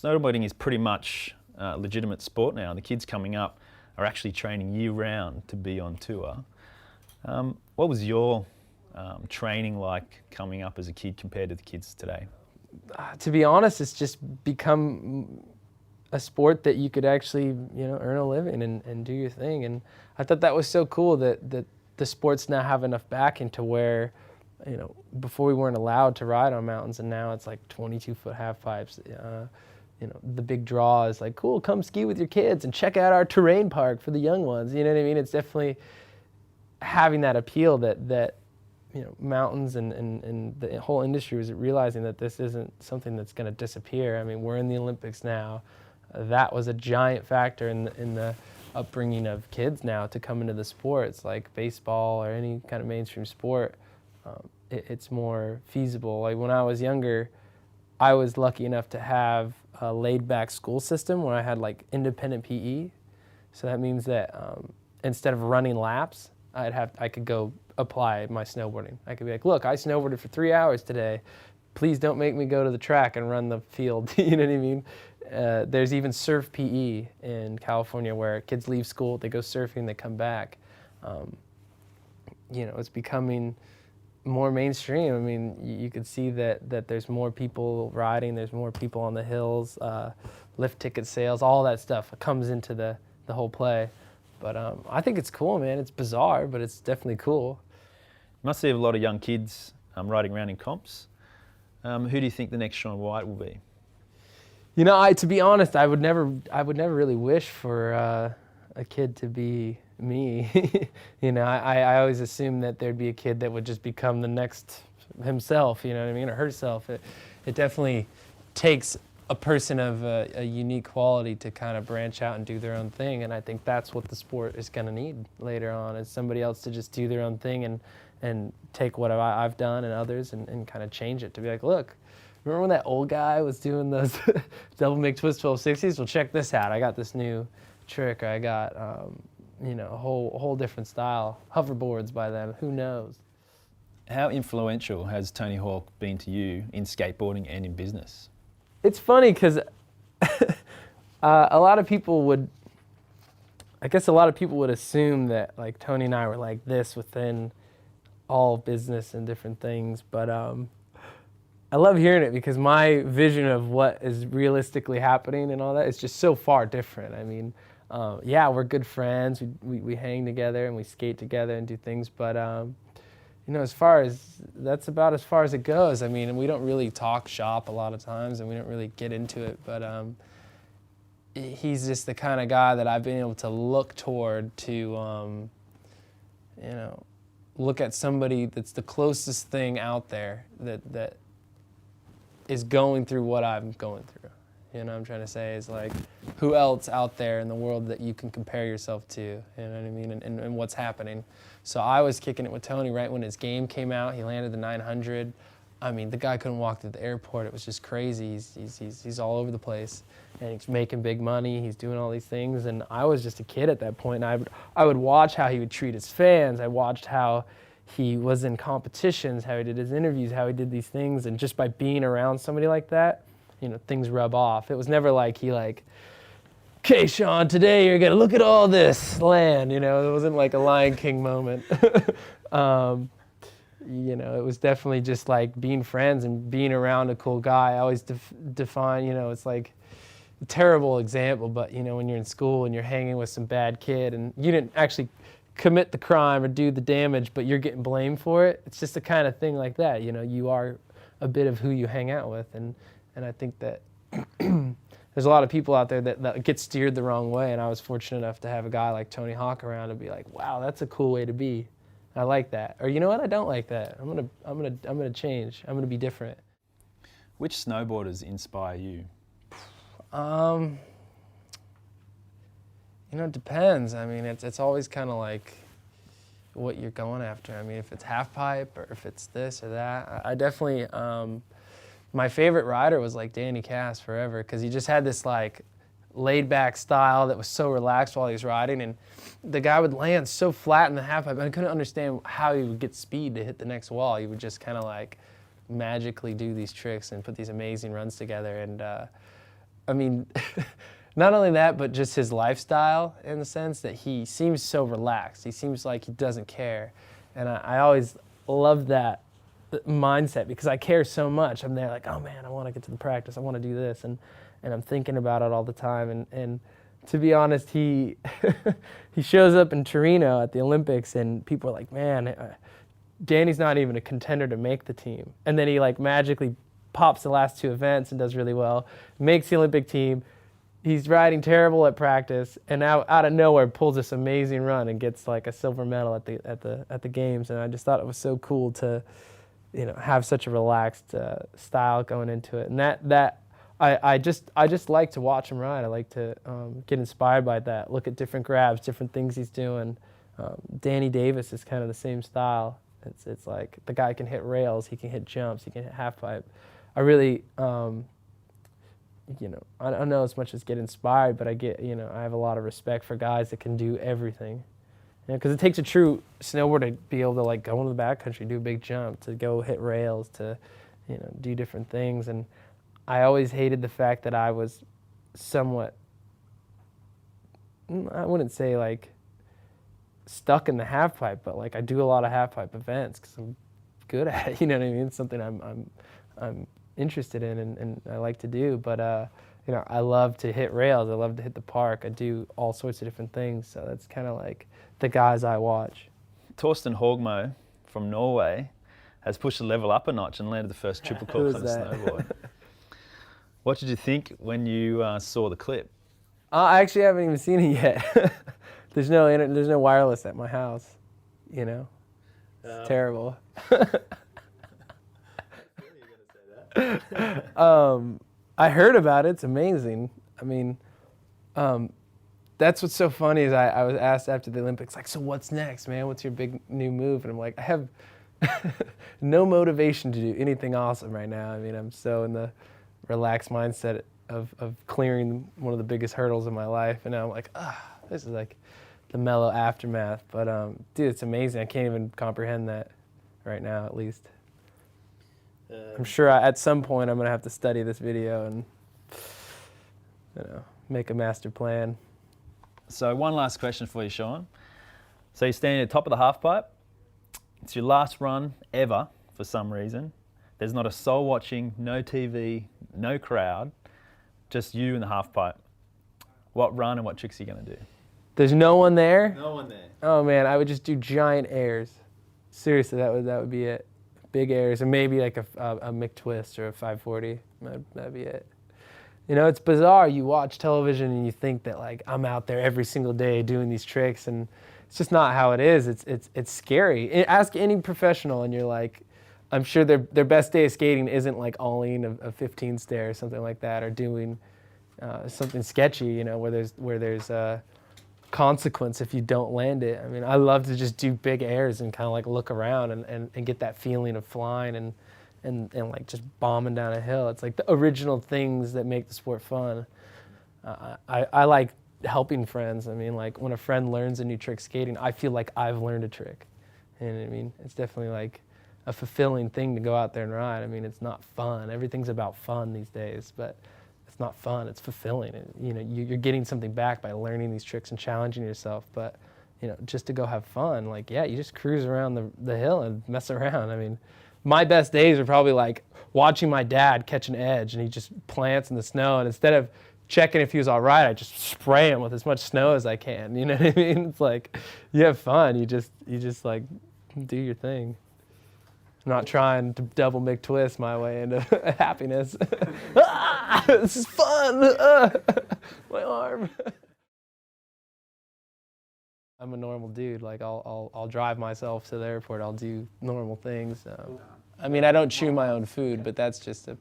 Snowboarding is pretty much a legitimate sport now. The kids coming up are actually training year-round to be on tour. What was your training like coming up as a kid compared to the kids today? To be honest, it's just become a sport that you could actually, earn a living and do your thing. And I thought that was so cool that the sports now have enough backing to where, before we weren't allowed to ride on mountains, and now it's like 22-foot half pipes. The big draw is like, cool, come ski with your kids and check out our terrain park for the young ones. You know what I mean? It's definitely having that appeal that mountains and the whole industry was realizing that this isn't something that's going to disappear. I mean, we're in the Olympics now. That was a giant factor in the upbringing of kids now to come into the sports, like baseball or any kind of mainstream sport. It's more feasible. Like when I was younger, I was lucky enough to have a laid-back school system where I had like independent PE. So that means that instead of running laps, I could go apply my snowboarding. I could be like, look, I snowboarded for 3 hours today. Please don't make me go to the track and run the field. You know what I mean? There's even surf PE in California where kids leave school, they go surfing, they come back. It's becoming more mainstream. I mean, you could see that there's more people riding, there's more people on the hills, lift ticket sales, all that stuff comes into the whole play. But I think it's cool, man. It's bizarre, but it's definitely cool. You must see a lot of young kids riding around in comps. Who do you think the next Shaun Whyte will be? To be honest, I would never really wish for a kid to be me. I always assumed that there'd be a kid that would just become the next himself, you know what I mean, or herself. It definitely takes a person of a unique quality to kind of branch out and do their own thing, and I think that's what the sport is going to need later on, is somebody else to just do their own thing and take what I've done and others and kind of change it to be like, look, remember when that old guy was doing those double Mctwist 1260s? Well, check this out. I got this new trick. Or I got a whole different style. Hoverboards by them. Who knows? How influential has Tony Hawke been to you in skateboarding and in business? It's funny because a lot of people would assume that like Tony and I were like this within all business and different things, but I love hearing it because my vision of what is realistically happening and all that is just so far different. I mean, we're good friends. We hang together and we skate together and do things, but that's about as far as it goes. I mean, we don't really talk shop a lot of times and we don't really get into it, but he's just the kind of guy that I've been able to look toward to, look at somebody that's the closest thing out there that is going through what I'm going through. You know what I'm trying to say is like, who else out there in the world that you can compare yourself to, you know what I mean, and what's happening. So I was kicking it with Tony right when his game came out. He landed the 900. I mean, the guy couldn't walk through the airport. It was just crazy. He's all over the place, and he's making big money. He's doing all these things, and I was just a kid at that point. And I would watch how he would treat his fans. I watched how he was in competitions, how he did his interviews, how he did these things, and just by being around somebody like that, things rub off. It was never like he okay, Shaun, today you're gonna look at all this land, it wasn't like a Lion King moment. It was definitely just like being friends and being around a cool guy. I always define, it's like a terrible example, but when you're in school and you're hanging with some bad kid and you didn't actually commit the crime or do the damage, but you're getting blamed for it. It's just the kind of thing like that. You are a bit of who you hang out with, and I think that there's a lot of people out there that get steered the wrong way, and I was fortunate enough to have a guy like Tony Hawke around to be like, wow, that's a cool way to be. I like that. Or you know what? I don't like that. I'm gonna change. I'm gonna be different. Which snowboarders inspire you? It depends. I mean, it's always kind of like what you're going after. I mean, if it's half pipe or if it's this or that. I definitely, my favorite rider was like Danny Cass forever, because he just had this like laid back style that was so relaxed while he was riding, and the guy would land so flat in the half pipe. I couldn't understand how he would get speed to hit the next wall. He would just kind of like magically do these tricks and put these amazing runs together. And I mean, not only that, but just his lifestyle in the sense that he seems so relaxed. He seems like he doesn't care. And I always loved that mindset because I care so much. I'm there like, oh man, I want to get to the practice. I want to do this. And I'm thinking about it all the time. And to be honest, he he shows up in Torino at the Olympics and people are like, man, Danny's not even a contender to make the team. And then he like magically pops the last 2 events and does really well, makes the Olympic team. He's riding terrible at practice, and now out of nowhere pulls this amazing run and gets like a silver medal at the games. And I just thought it was so cool to, you know, have such a relaxed style going into it. And that I just like to watch him ride. I like to get inspired by that. Look at different grabs, different things he's doing. Danny Davis is kind of the same style. It's like the guy can hit rails, he can hit jumps, he can hit half pipe. I really, you know, I don't know as much as get inspired, but I have a lot of respect for guys that can do everything. You know, because it takes a true snowboarder to be able to like go into the backcountry, do a big jump, to go hit rails, to, you know, do different things. And I always hated the fact that I was somewhat, I wouldn't say like stuck in the half pipe, but like I do a lot of half pipe events because I'm good at it. You know what I mean? It's something I'm interested in and I like to do. But you know, I love to hit rails. I love to hit the park. I do all sorts of different things. So that's kind of like the guys I watch. Torstein Horgmo from Norway has pushed the level up a notch and landed the first triple corks on a snowboard. What did you think when you saw the clip? I actually haven't even seen it yet. There's no wireless at my house, you know. It's terrible. I heard about it. It's amazing. I mean, that's what's so funny is I was asked after the Olympics, like, so what's next, man? What's your big new move? And I'm like, I have no motivation to do anything awesome right now. I mean, I'm so in the relaxed mindset of clearing one of the biggest hurdles in my life. And now I'm like, this is like the mellow aftermath. But dude, it's amazing. I can't even comprehend that right now, at least. I'm sure at some point I'm gonna have to study this video and, you know, make a master plan. So one last question for you, Sean. So you're standing at the top of the half pipe. It's your last run ever for some reason. There's not a soul watching, no TV, no crowd, just you and the half pipe. What run and what tricks are you gonna do? There's no one there? No one there. Oh man, I would just do giant airs. Seriously, that would be it. Big airs, and maybe like a Mctwist or a 540. That'd be it. You know, it's bizarre. You watch television and you think that like I'm out there every single day doing these tricks, and it's just not how it is. It's scary. Ask any professional, and you're like, I'm sure their best day of skating isn't like ollie a 15 stair or something like that, or doing something sketchy. You know, where there's consequence if you don't land it. I mean, I love to just do big airs and kind of like look around and get that feeling of flying and like just bombing down a hill. It's like the original things that make the sport fun. I like helping friends. I mean, like when a friend learns a new trick skating, I feel like I've learned a trick. And I mean, it's definitely like a fulfilling thing to go out there and ride. I mean, it's not fun. Everything's about fun these days, but it's not fun. It's fulfilling. You know, you're getting something back by learning these tricks and challenging yourself. But you know, just to go have fun, like yeah, you just cruise around the hill and mess around. I mean, my best days are probably like watching my dad catch an edge and he just plants in the snow, and instead of checking if he was all right, I just spray him with as much snow as I can. You know what I mean? It's like you have fun. You just like do your thing. I'm not trying to double Mctwist my way into happiness. This is fun. My arm. I'm a normal dude. Like I'll drive myself to the airport. I'll do normal things. I mean, I don't chew my own food, but that's just a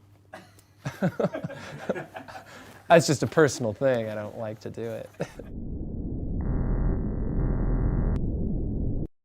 personal thing. I don't like to do it.